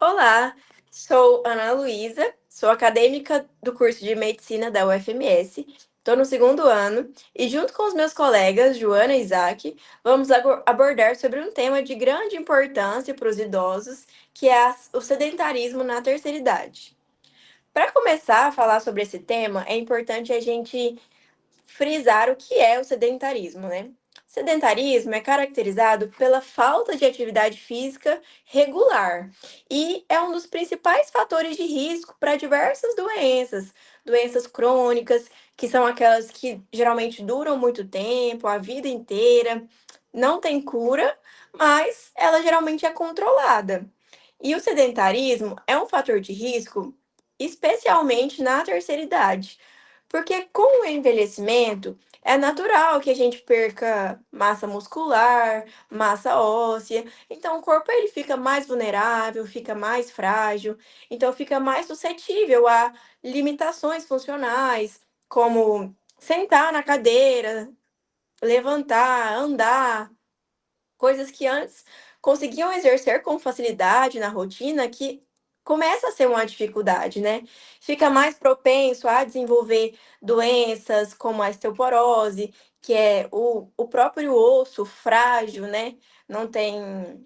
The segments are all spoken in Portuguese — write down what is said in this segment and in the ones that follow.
Olá, sou Ana Luísa, sou acadêmica do curso de Medicina da UFMS, estou no segundo ano e, junto com os meus colegas Joana e Isaac, vamos abordar sobre um tema de grande importância para os idosos, que é o sedentarismo na terceira idade. Para começar a falar sobre esse tema, é importante a gente frisar o que é o sedentarismo, né? Sedentarismo é caracterizado pela falta de atividade física regular e é um dos principais fatores de risco para diversas doenças, doenças crônicas, que são aquelas que geralmente duram muito tempo, a vida inteira, não tem cura, mas ela geralmente é controlada. E o sedentarismo é um fator de risco, especialmente na terceira idade, porque com o envelhecimento é natural que a gente perca massa muscular, massa óssea, então o corpo ele fica mais vulnerável, fica mais frágil, então fica mais suscetível a limitações funcionais, como sentar na cadeira, levantar, andar, coisas que antes conseguiam exercer com facilidade na rotina, que começa a ser uma dificuldade, né? Fica mais propenso a desenvolver doenças como a osteoporose, que é o próprio osso frágil, né? Não tem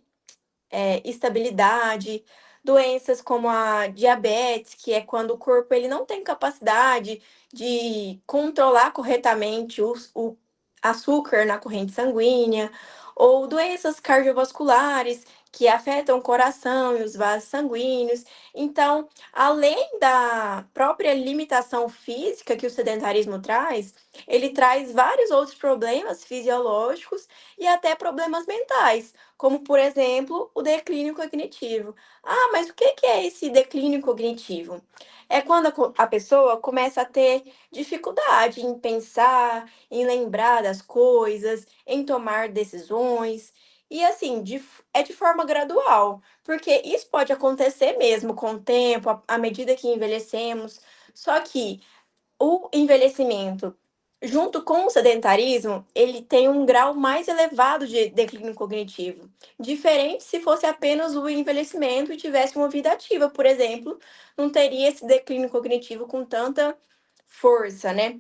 estabilidade. Doenças como a diabetes, que é quando o corpo ele não tem capacidade de controlar corretamente o açúcar na corrente sanguínea, ou doenças cardiovasculares que afetam o coração e os vasos sanguíneos. Então, além da própria limitação física que o sedentarismo traz, ele traz vários outros problemas fisiológicos e até problemas mentais, como, por exemplo, o declínio cognitivo. Ah, mas o que é esse declínio cognitivo? É quando a pessoa começa a ter dificuldade em pensar, em lembrar das coisas, em tomar decisões. E assim, é de forma gradual, porque isso pode acontecer mesmo com o tempo, à medida que envelhecemos. Só que o envelhecimento, junto com o sedentarismo, ele tem um grau mais elevado de declínio cognitivo. Diferente se fosse apenas o envelhecimento e tivesse uma vida ativa, por exemplo, não teria esse declínio cognitivo com tanta força, né?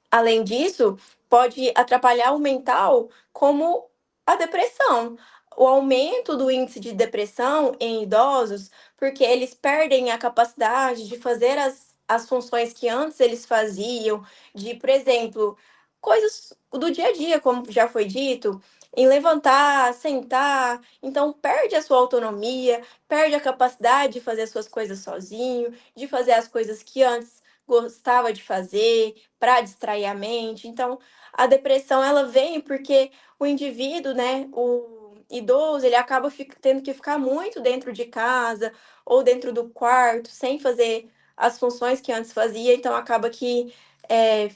Além disso, pode atrapalhar o mental, como a depressão. O aumento do índice de depressão em idosos, porque eles perdem a capacidade de fazer as funções que antes eles faziam, de, por exemplo, coisas do dia a dia, como já foi dito, em levantar, sentar, então perde a sua autonomia, perde a capacidade de fazer as suas coisas sozinho, de fazer as coisas que antes gostava de fazer para distrair a mente. Então, a depressão ela vem porque o indivíduo, né, o idoso, ele acaba tendo que ficar muito dentro de casa ou dentro do quarto, sem fazer as funções que antes fazia, então acaba que é,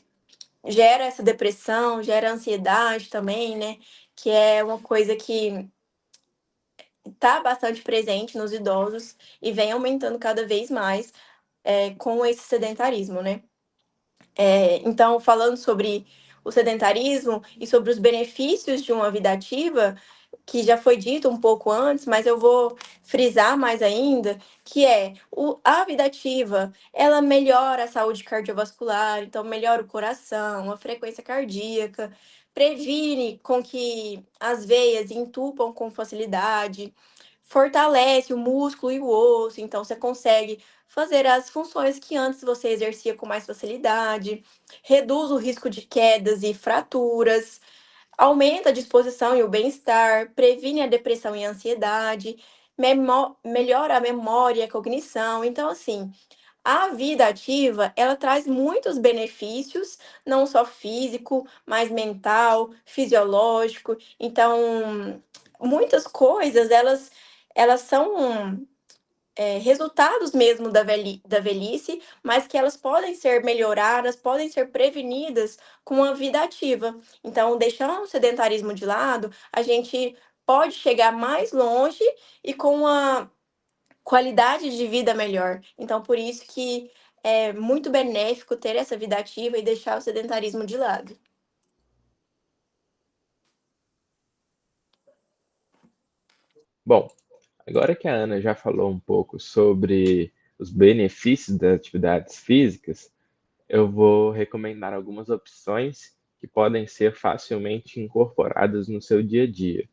gera essa depressão, gera ansiedade também, né? Que é uma coisa que está bastante presente nos idosos e vem aumentando cada vez mais com esse sedentarismo, né? Então, falando sobre o sedentarismo e sobre os benefícios de uma vida ativa, que já foi dito um pouco antes, mas eu vou frisar mais ainda, que é a vida ativa, ela melhora a saúde cardiovascular, então melhora o coração, a frequência cardíaca, previne com que as veias entupam com facilidade, fortalece o músculo e o osso, então você consegue fazer as funções que antes você exercia com mais facilidade, reduz o risco de quedas e fraturas, aumenta a disposição e o bem-estar, previne a depressão e a ansiedade, melhora a memória e a cognição. Então, assim, a vida ativa, ela traz muitos benefícios, não só físico, mas mental, fisiológico. Então, muitas coisas, elas são resultados mesmo da velhice, mas que elas podem ser melhoradas, podem ser prevenidas com a vida ativa. Então, deixando o sedentarismo de lado, a gente pode chegar mais longe e com uma qualidade de vida melhor. Então, por isso que é muito benéfico ter essa vida ativa e deixar o sedentarismo de lado. Bom, Agora que a Ana já falou um pouco sobre os benefícios das atividades físicas, eu vou recomendar algumas opções que podem ser facilmente incorporadas no seu dia a dia.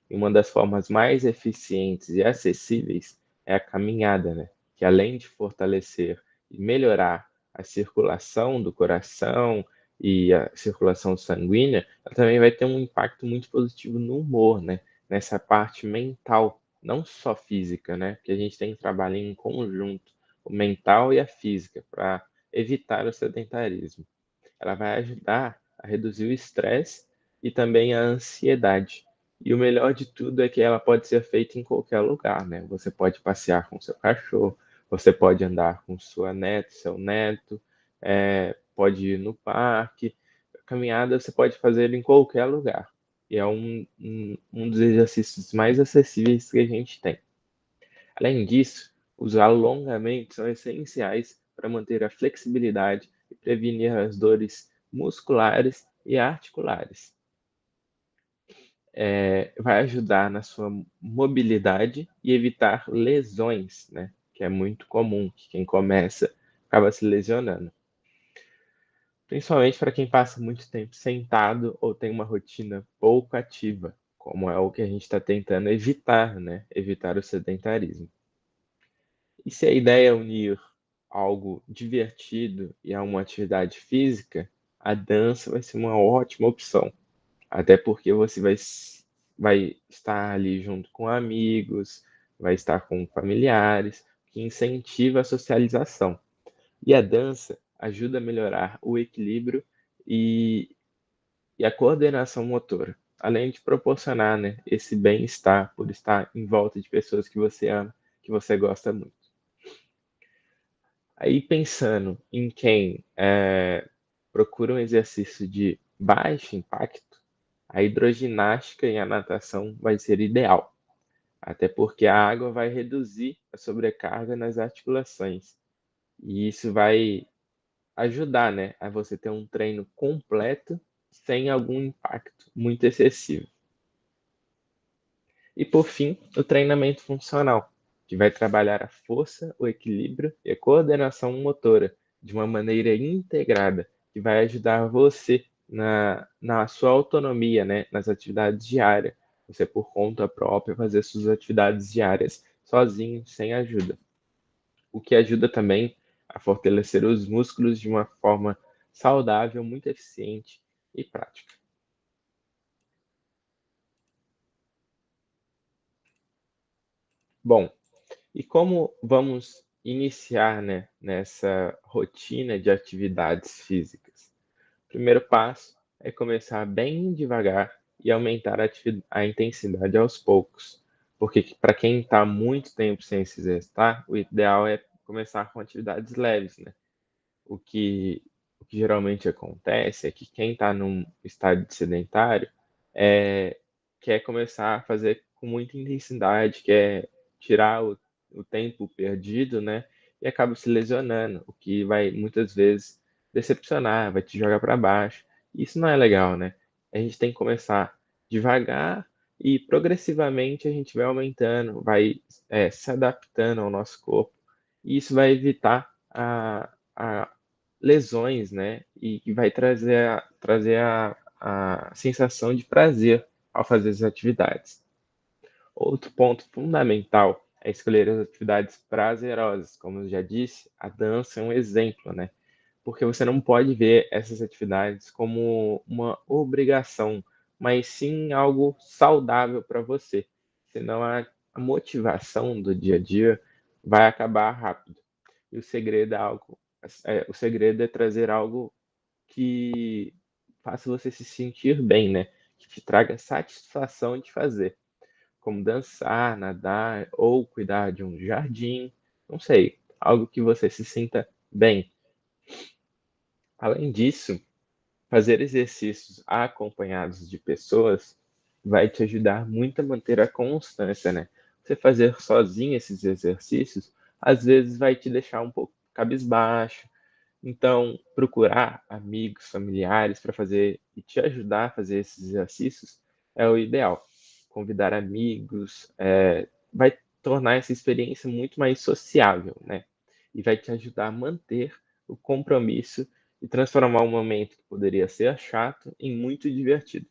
E uma das formas mais eficientes e acessíveis é a caminhada, né? Que além de fortalecer e melhorar a circulação do coração e a circulação sanguínea, ela também vai ter um impacto muito positivo no humor, né? Nessa parte mental, não só física, né? Porque a gente tem que trabalhar em conjunto, o mental e a física, para evitar o sedentarismo. Ela vai ajudar a reduzir o estresse e também a ansiedade. E o melhor de tudo é que ela pode ser feita em qualquer lugar, né? Você pode passear com seu cachorro, você pode andar com sua neta, seu neto, pode ir no parque. A caminhada você pode fazer em qualquer lugar. E é um dos exercícios mais acessíveis que a gente tem. Além disso, os alongamentos são essenciais para manter a flexibilidade e prevenir as dores musculares e articulares. Vai ajudar na sua mobilidade e evitar lesões, né? Que é muito comum, que quem começa acaba se lesionando. Principalmente para quem passa muito tempo sentado ou tem uma rotina pouco ativa, como é o que a gente está tentando evitar, né? Evitar o sedentarismo. E se a ideia é unir algo divertido e a uma atividade física, a dança vai ser uma ótima opção. Até porque você vai estar ali junto com amigos, vai estar com familiares, que incentiva a socialização. E a dança ajuda a melhorar o equilíbrio e, e a coordenação motora, além de proporcionar, né, esse bem-estar por estar em volta de pessoas que você ama, que você gosta muito. Aí pensando em quem procura um exercício de baixo impacto, a hidroginástica e a natação vai ser ideal, até porque a água vai reduzir a sobrecarga nas articulações. E isso vai ajudar, né, a você ter um treino completo sem algum impacto muito excessivo. E por fim, o treinamento funcional, que vai trabalhar a força, o equilíbrio e a coordenação motora de uma maneira integrada, que vai ajudar você na sua autonomia, né, nas atividades diárias. Você, por conta própria, fazer suas atividades diárias sozinho, sem ajuda. O que ajuda também a fortalecer os músculos de uma forma saudável, muito eficiente e prática. Bom, e como vamos iniciar, né, nessa rotina de atividades físicas? O primeiro passo é começar bem devagar e aumentar a intensidade aos poucos, porque para quem está muito tempo sem se exercitar, o ideal é começar com atividades leves, né? O que geralmente acontece é que quem está num estado de sedentário quer começar a fazer com muita intensidade, quer tirar o tempo perdido, né? E acaba se lesionando, o que vai muitas vezes decepcionar, vai te jogar para baixo. Isso não é legal, né? A gente tem que começar devagar e progressivamente a gente vai aumentando, vai se adaptando ao nosso corpo. E isso vai evitar a lesões, né? E que vai trazer a sensação de prazer ao fazer as atividades. Outro ponto fundamental é escolher as atividades prazerosas. Como eu já disse, a dança é um exemplo, né? Porque você não pode ver essas atividades como uma obrigação, mas sim algo saudável para você. Senão a motivação do dia a dia vai acabar rápido. E o segredo é trazer algo que faça você se sentir bem, né? Que te traga satisfação de fazer, como dançar, nadar ou cuidar de um jardim, não sei, algo que você se sinta bem. Além disso, fazer exercícios acompanhados de pessoas vai te ajudar muito a manter a constância, né? Você fazer sozinho esses exercícios, às vezes vai te deixar um pouco cabisbaixo. Então, procurar amigos, familiares para fazer e te ajudar a fazer esses exercícios é o ideal. Convidar amigos vai tornar essa experiência muito mais sociável, né? E vai te ajudar a manter o compromisso e transformar um momento que poderia ser chato em muito divertido.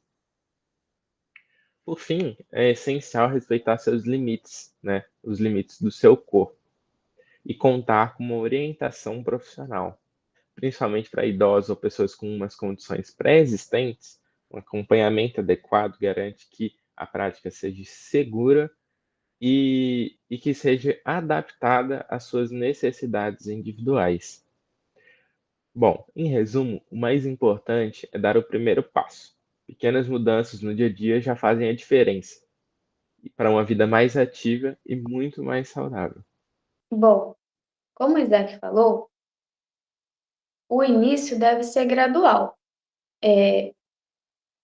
Por fim, é essencial respeitar seus limites, né? Os limites do seu corpo e contar com uma orientação profissional, principalmente para idosos ou pessoas com umas condições pré-existentes. Um acompanhamento adequado garante que a prática seja segura e que seja adaptada às suas necessidades individuais. Bom, em resumo, o mais importante é dar o primeiro passo. Pequenas mudanças no dia a dia já fazem a diferença para uma vida mais ativa e muito mais saudável. Bom, como o Isaac falou, o início deve ser gradual.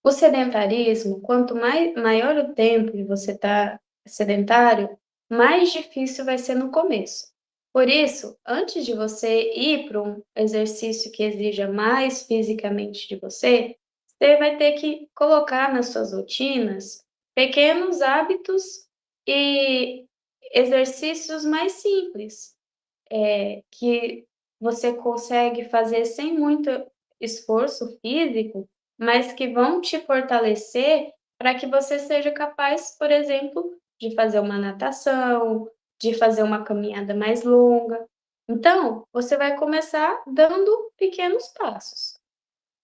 O sedentarismo, quanto maior o tempo que você está sedentário, mais difícil vai ser no começo. Por isso, antes de você ir para um exercício que exija mais fisicamente de você, você vai ter que colocar nas suas rotinas pequenos hábitos e exercícios mais simples, que você consegue fazer sem muito esforço físico, mas que vão te fortalecer para que você seja capaz, por exemplo, de fazer uma natação, de fazer uma caminhada mais longa. Então, você vai começar dando pequenos passos.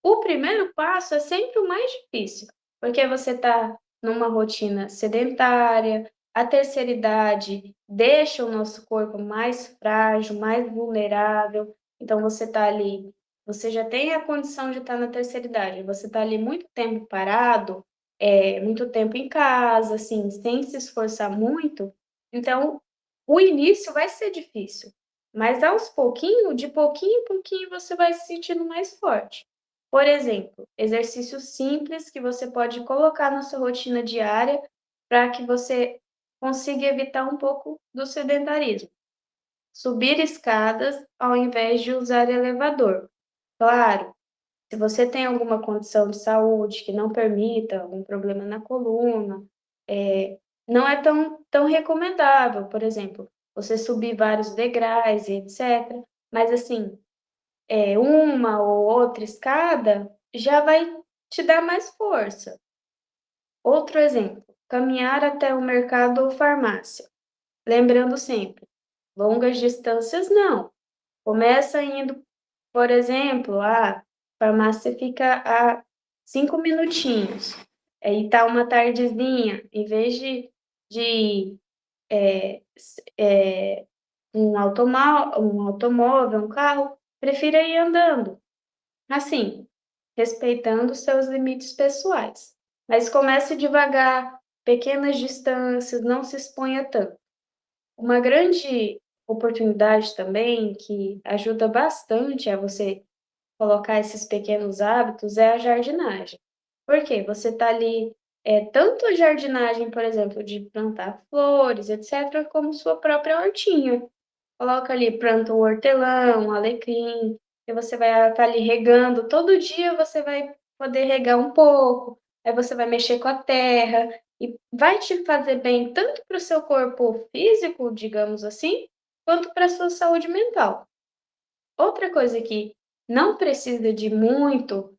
O primeiro passo é sempre o mais difícil, porque você está numa rotina sedentária, a terceira idade deixa o nosso corpo mais frágil, mais vulnerável. Então você está ali, você já tem a condição de estar na terceira idade, você está ali muito tempo parado, muito tempo em casa, assim, sem se esforçar muito. Então, o início vai ser difícil, mas aos pouquinho, de pouquinho em pouquinho, você vai se sentindo mais forte. Por exemplo, exercícios simples que você pode colocar na sua rotina diária para que você consiga evitar um pouco do sedentarismo. Subir escadas ao invés de usar elevador. Claro, se você tem alguma condição de saúde que não permita, algum problema na coluna, não é tão recomendável, por exemplo, você subir vários degraus e etc. Mas assim, uma ou outra escada já vai te dar mais força. Outro exemplo, caminhar até o mercado ou farmácia. Lembrando sempre, longas distâncias não. Começa indo, por exemplo, a farmácia fica a 5 minutinhos. Aí tá uma tardezinha, em vez de um automóvel, um carro, prefira ir andando. Assim, respeitando seus limites pessoais. Mas comece devagar, pequenas distâncias, não se exponha tanto. Uma grande oportunidade também, que ajuda bastante a você colocar esses pequenos hábitos, é a jardinagem. Por quê? Você está ali, tanto a jardinagem, por exemplo, de plantar flores, etc., como sua própria hortinha. Coloca ali, planta um hortelã, um alecrim, e você vai estar ali regando. Todo dia você vai poder regar um pouco, aí você vai mexer com a terra, e vai te fazer bem tanto para o seu corpo físico, digamos assim, quanto para a sua saúde mental. Outra coisa que não precisa de muito,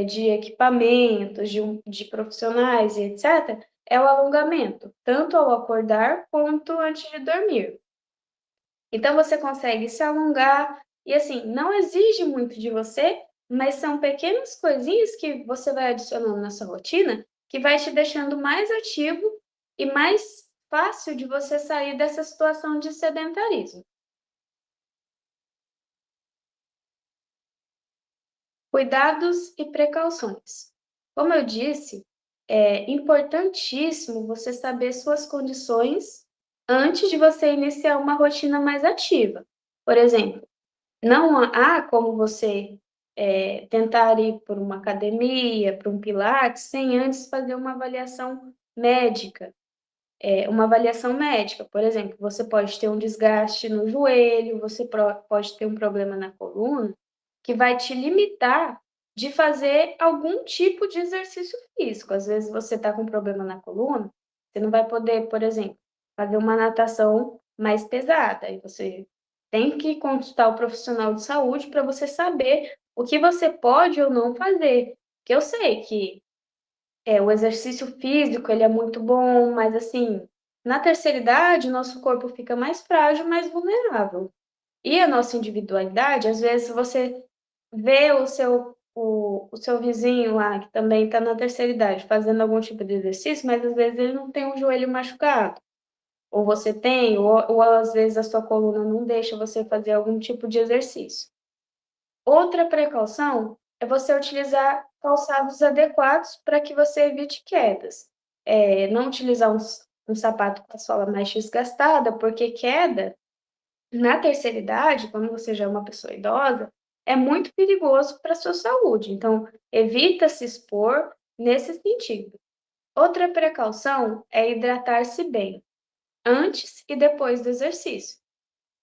de equipamentos, de profissionais e etc., é o alongamento, tanto ao acordar quanto antes de dormir. Então você consegue se alongar e assim, não exige muito de você, mas são pequenas coisinhas que você vai adicionando na sua rotina que vai te deixando mais ativo e mais fácil de você sair dessa situação de sedentarismo. Cuidados e precauções. Como eu disse, é importantíssimo você saber suas condições antes de você iniciar uma rotina mais ativa. Por exemplo, não há como você, tentar ir por uma academia, para um pilates, sem antes fazer uma avaliação médica. Uma avaliação médica, por exemplo, você pode ter um desgaste no joelho, você pode ter um problema na coluna, que vai te limitar de fazer algum tipo de exercício físico. Às vezes você está com problema na coluna, você não vai poder, por exemplo, fazer uma natação mais pesada. E você tem que consultar o profissional de saúde para você saber o que você pode ou não fazer. Porque eu sei que o exercício físico ele é muito bom, mas assim, na terceira idade, nosso corpo fica mais frágil, mais vulnerável. E a nossa individualidade, às vezes você vê o seu vizinho lá, que também está na terceira idade, fazendo algum tipo de exercício, mas às vezes ele não tem um joelho machucado. Ou você tem, ou às vezes a sua coluna não deixa você fazer algum tipo de exercício. Outra precaução é você utilizar calçados adequados para que você evite quedas. Não utilizar um sapato com a sola mais desgastada, porque queda, na terceira idade, quando você já é uma pessoa idosa, é muito perigoso para a sua saúde. Então, evita se expor nesse sentido. Outra precaução é hidratar-se bem, antes e depois do exercício.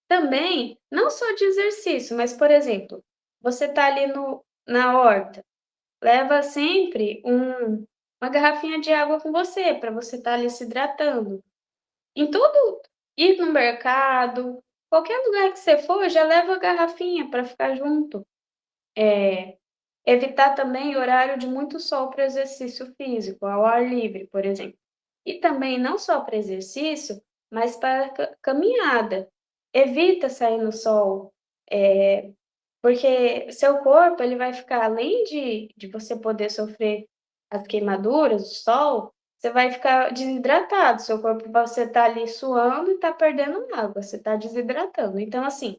Também, não só de exercício, mas, por exemplo, você está ali na horta, leva sempre uma garrafinha de água com você, para você estar ali se hidratando. Em todo, ir no mercado, qualquer lugar que você for, já leva a garrafinha para ficar junto. Evitar também horário de muito sol para exercício físico, ao ar livre, por exemplo. E também não só para exercício, mas para caminhada. Evita sair no sol, porque seu corpo ele vai ficar, além de você poder sofrer as queimaduras do sol, você vai ficar desidratado. Seu corpo, você está ali suando e está perdendo água, você está desidratando. Então, assim,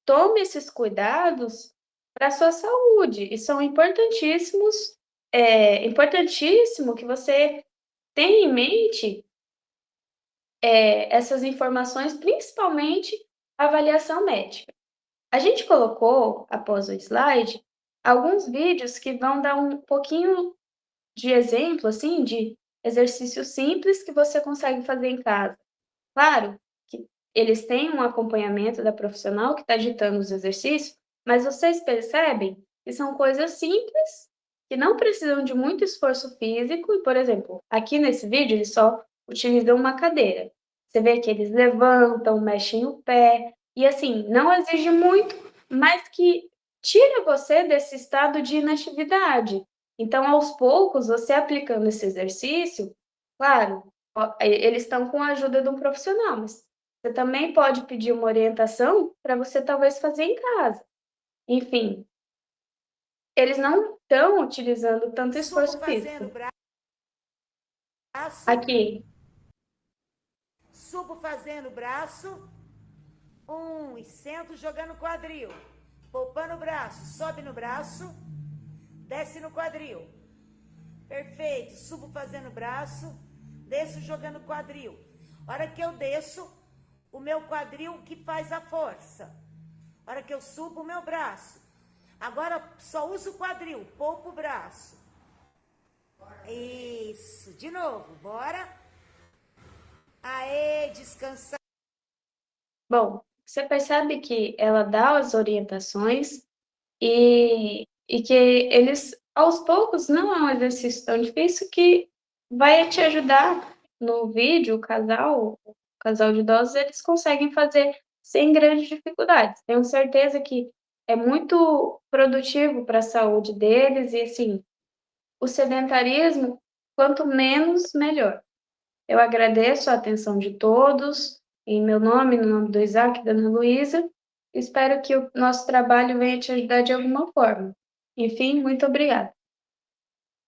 tome esses cuidados para a sua saúde, e são importantíssimos. É importantíssimo que você tenha em mente essas informações, principalmente a avaliação médica. A gente colocou, após o slide, alguns vídeos que vão dar um pouquinho de exemplo, assim, de exercícios simples que você consegue fazer em casa. Claro que eles têm um acompanhamento da profissional que está ditando os exercícios, mas vocês percebem que são coisas simples, que não precisam de muito esforço físico. E, por exemplo, aqui nesse vídeo, eles só utilizam uma cadeira. Você vê que eles levantam, mexem o pé, e assim, não exige muito, mas que tira você desse estado de inatividade. Então, aos poucos, você aplicando esse exercício, claro, eles estão com a ajuda de um profissional, mas você também pode pedir uma orientação para você talvez fazer em casa. Enfim, eles não estão utilizando tanto esforço físico. Aqui. Subo fazendo braço. E sento jogando quadril. Poupando o braço, sobe no braço, desce no quadril. Perfeito. Subo fazendo braço, desço jogando quadril. Hora que eu desço, o meu quadril que faz a força. Hora que eu subo, o meu braço. Agora só uso o quadril, poupo o braço. Isso. De novo, bora. Aê, descansar. Bom, você percebe que ela dá as orientações e que eles, aos poucos, não é um exercício tão difícil que vai te ajudar. No vídeo, o casal de idosos, eles conseguem fazer sem grandes dificuldades. Tenho certeza que é muito produtivo para a saúde deles e, assim, o sedentarismo, quanto menos, melhor. Eu agradeço a atenção de todos, em meu nome, no nome do Isaac e da Ana Luísa. Espero que o nosso trabalho venha te ajudar de alguma forma. Enfim, muito obrigada.